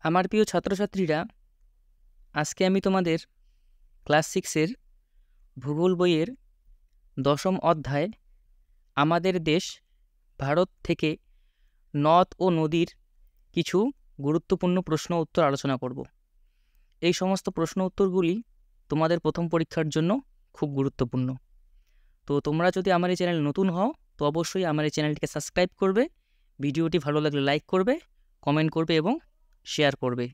আমার প্রিয় ছাত্রছাত্রীরা, আজকে আমি তোমাদের ক্লাস 6-এর ভূগোল বইয়ের 10ম অধ্যায় আমাদের দেশ ভারত থেকে নদ ও নদীর কিছু গুরুত্বপূর্ণ প্রশ্ন উত্তর আলোচনা করব। এই সমস্ত প্রশ্ন উত্তরগুলি তোমাদের প্রথম পরীক্ষার জন্য খুব গুরুত্বপূর্ণ। তো তোমরা যদি আমার এই চ্যানেল নতুন হও তো অবশ্যই আমার এই চ্যানেলটিকে সাবস্ক্রাইব করবে, ভিডিওটি ভালো লাগলে লাইক করবে, কমেন্ট করবে এবং শেয়ার করবে,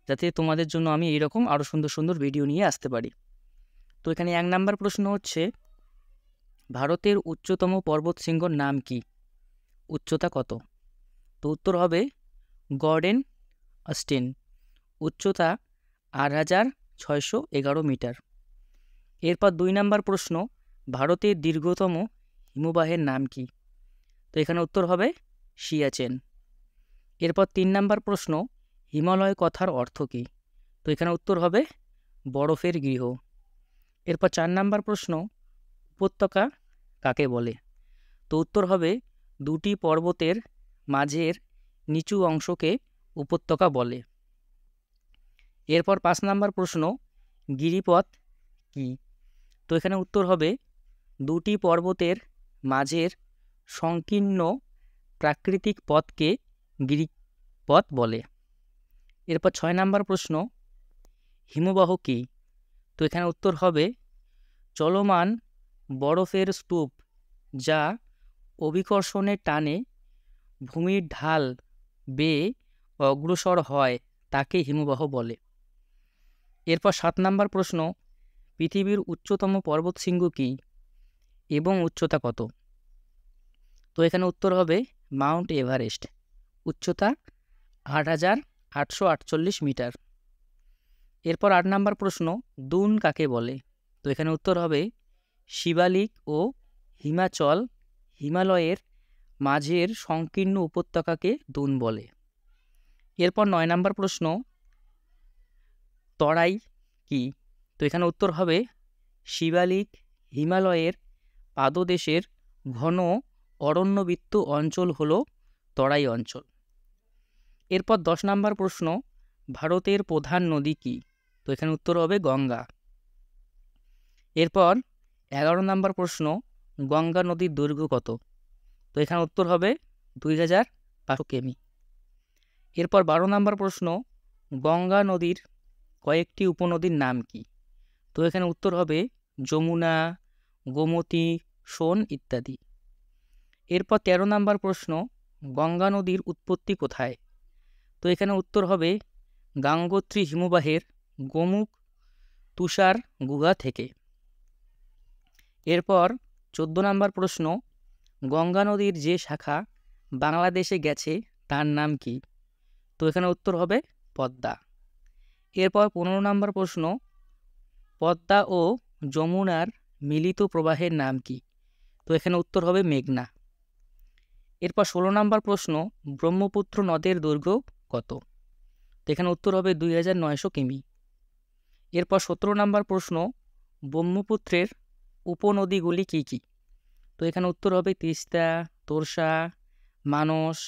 যাতে তোমাদের জন্য আমি এইরকম আরও সুন্দর সুন্দর ভিডিও নিয়ে আসতে পারি। তো এখানে 1 নাম্বার প্রশ্ন হচ্ছে, ভারতের উচ্চতম পর্বত শৃঙ্গর নাম কি? উচ্চতা কত? তো উত্তর হবে গর্ডেন অস্টিন। উচ্চতা ৮৬১১ মিটার। এরপর 2 নাম্বার প্রশ্ন, ভারতের দীর্ঘতম হিমবাহের নাম কি? তো এখানে উত্তর হবে সিয়াচেন। এরপর 3 নাম্বার প্রশ্ন, হিমালয় কথার অর্থ কী? তো এখানে উত্তর হবে বরফের গৃহ। এরপর 4 নাম্বার প্রশ্ন, উপত্যকা কাকে বলে? তো উত্তর হবে দুটি পর্বতের মাঝের নিচু অংশকে উপত্যকা বলে। এরপর 5 নাম্বার প্রশ্ন, গিরিপথ কি? তো এখানে উত্তর হবে দুটি পর্বতের মাঝের সংকীর্ণ প্রাকৃতিক পথকে গিরিপথ বলে। এরপর 6 নাম্বার প্রশ্ন, হিমবাহ কি? তো এখানে উত্তর হবে চলমান বরফের স্তূপ, যা অভিকর্ষণের টানে ভূমির ঢাল বেয়ে অগ্রসর হয়, তাকে হিমবাহ বলে। এরপর 7 নাম্বার প্রশ্ন, পৃথিবীর উচ্চতম পর্বতশৃঙ্গ কী এবং উচ্চতা কত? তো এখানে উত্তর হবে মাউন্ট এভারেস্ট। উচ্চতা ৮৮৪৮ মিটার। এরপর 8 নাম্বার প্রশ্ন, দুন কাকে বলে? তো এখানে উত্তর হবে শিবালিক ও হিমালয়ের মাঝের সংকীর্ণ উপত্যকাকে দুন বলে। এরপর 9 নাম্বার প্রশ্ন, তরাই কি? তো এখানে উত্তর হবে শিবালিক হিমালয়ের পাদদেশের ঘন অরণ্যবৃত্ত অঞ্চল হল তরাই অঞ্চল। এরপর 10 নাম্বার প্রশ্ন, ভারতের প্রধান নদী কি? তো এখানে উত্তর হবে গঙ্গা। এরপর 11 নাম্বার প্রশ্ন, গঙ্গা নদীর দৈর্ঘ্য কত? তো এখানে উত্তর হবে 2500 কিমি। এরপর 12 নাম্বার প্রশ্ন, গঙ্গা নদীর কয়েকটি উপনদীর নাম কি? তো এখানে উত্তর হবে যমুনা, গোমতী, সোন ইত্যাদি। এরপর 13 নাম্বার প্রশ্ন, গঙ্গা নদীর উৎপত্তি কোথায়? তো এখানে উত্তর হবে গাঙ্গোত্রী হিমবাহের গোমুখ তুষার গুহা থেকে। এরপর 14 নাম্বার প্রশ্ন, গঙ্গা নদীর যে শাখা বাংলাদেশে গেছে তার নাম কি? তো এখানে উত্তর হবে পদ্মা। এরপর 15 নাম্বার প্রশ্ন, পদ্মা ও যমুনার মিলিত প্রবাহের নাম কি? তো এখানে উত্তর হবে মেঘনা। এরপর 16 নাম্বার প্রশ্ন, ব্রহ্মপুত্র নদের দৈর্ঘ্য কত? তো এখানে উত্তর হবে 2900 কিমি। এরপর 17 নাম্বার প্রশ্ন, ব্রহ্মপুত্রের উপনদীগুলি কি কি? তো এখানে উত্তর হবে তিস্তা, তোরসা, মানস।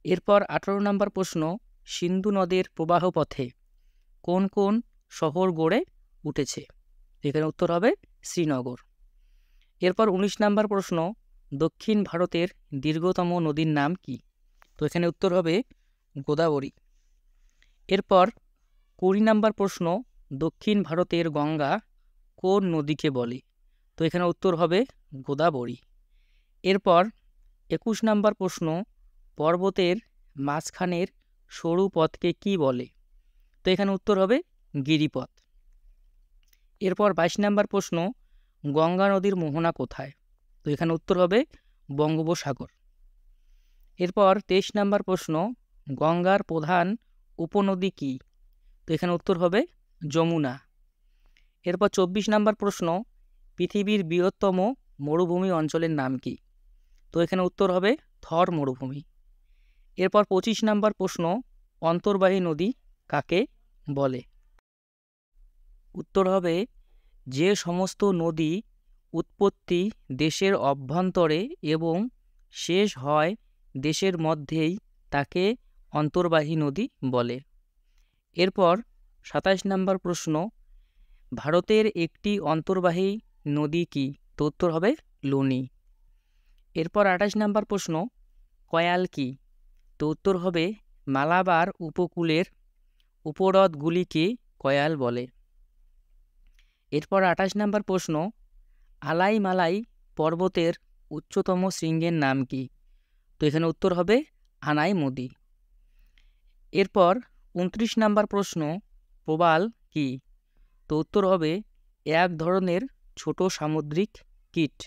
এরপর 18 নাম্বার প্রশ্ন, সিন্ধু নদের প্রবাহ পথে কোন কোন শহর গড়ে উঠেছে? এখানে উত্তর হবে শ্রীনগর। এরপর 19 নাম্বার প্রশ্ন, দক্ষিণ ভারতের দীর্ঘতম নদীর নাম কি? তো এখানে উত্তর হবে গোদাবরী। এরপর 20 নাম্বার প্রশ্ন, দক্ষিণ ভারতের গঙ্গা কোন নদীকে বলে? তো এখানে উত্তর হবে গোদাবরী। এরপর 21 নাম্বার প্রশ্ন, পর্বতের মাঝখানের সরু পথকে কি বলে? তো এখানে উত্তর হবে গিরিপথ। এরপর 22 নাম্বার প্রশ্ন, গঙ্গা নদীর মোহনা কোথায়? তো এখানে উত্তর হবে বঙ্গোপসাগর। এরপর 23 নাম্বার প্রশ্ন, গঙ্গার প্রধান উপনদী কি? তো এখানে উত্তর হবে যমুনা। এরপর 24 নাম্বার প্রশ্ন, পৃথিবীর বৃহত্তম মরুভূমি অঞ্চলের নাম কি? তো এখানে উত্তর হবে থর মরুভূমি। এরপর 25 নাম্বার প্রশ্ন, অন্তর্বাহী নদী কাকে বলে? উত্তর হবে যে সমস্ত নদী উৎপত্তি দেশের অভ্যন্তরে এবং শেষ হয় দেশের মধ্যেই, তাকে অন্তর্বাহী নদী বলে। এরপর 27 নম্বর প্রশ্ন, ভারতের একটি অন্তর্বাহী নদী কি? তো উত্তর হবে লুনি। এরপর 28 নম্বর প্রশ্ন, কয়াল কি? তো উত্তর হবে মালাবার উপকূলের উপহ্রদগুলিকে কয়াল বলে। এরপর 28 নম্বর প্রশ্ন, আলাই মালাই পর্বতের উচ্চতম শৃঙ্গের নাম কি? তো এখানে উত্তর হবে আনাইমুদি। এরপর 29 নম্বর প্রশ্ন, প্রবাল কি? তো উত্তর হবে এক ধরনের ছোট সামুদ্রিক কীট।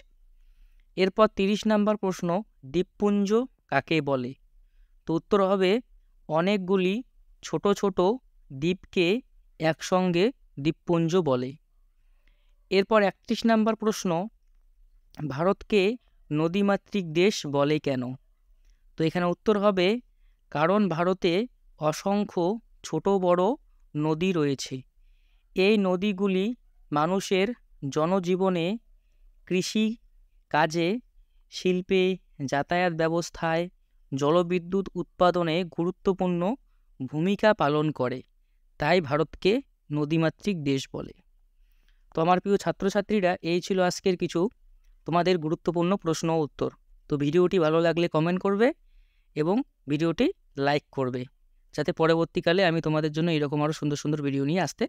এরপর 30 নম্বর প্রশ্ন, দ্বীপপুঞ্জ কাকে বলে? তো উত্তর হবে অনেকগুলি ছোট ছোট দ্বীপকে একসঙ্গে দ্বীপপুঞ্জ বলে। এরপর 31 নম্বর প্রশ্ন, ভারতকে নদীমাতৃক দেশ বলে কেন? তো এখানে উত্তর হবে কারণ ভারতে অসংখ্য ছোট বড় নদী রয়েছে। এই নদীগুলি মানুষের জনজীবনে, কৃষি কাজে, শিল্পে, যাতায়াত ব্যবস্থায়, জলবিদ্যুৎ উৎপাদনে গুরুত্বপূর্ণ ভূমিকা পালন করে। তাই ভারতকে নদীমাতৃক দেশ বলে। তো আমার প্রিয় ছাত্রছাত্রীরা, এই ছিল আজকের কিছু তোমাদের গুরুত্বপূর্ণ প্রশ্ন ও উত্তর। তো ভিডিওটি ভালো লাগলে কমেন্ট করবে এবং ভিডিওটি লাইক করবে, যাতে পরবর্তীকালে আমি তোমাদের জন্য এরকম আরও সুন্দর সুন্দর ভিডিও নিয়ে আসতে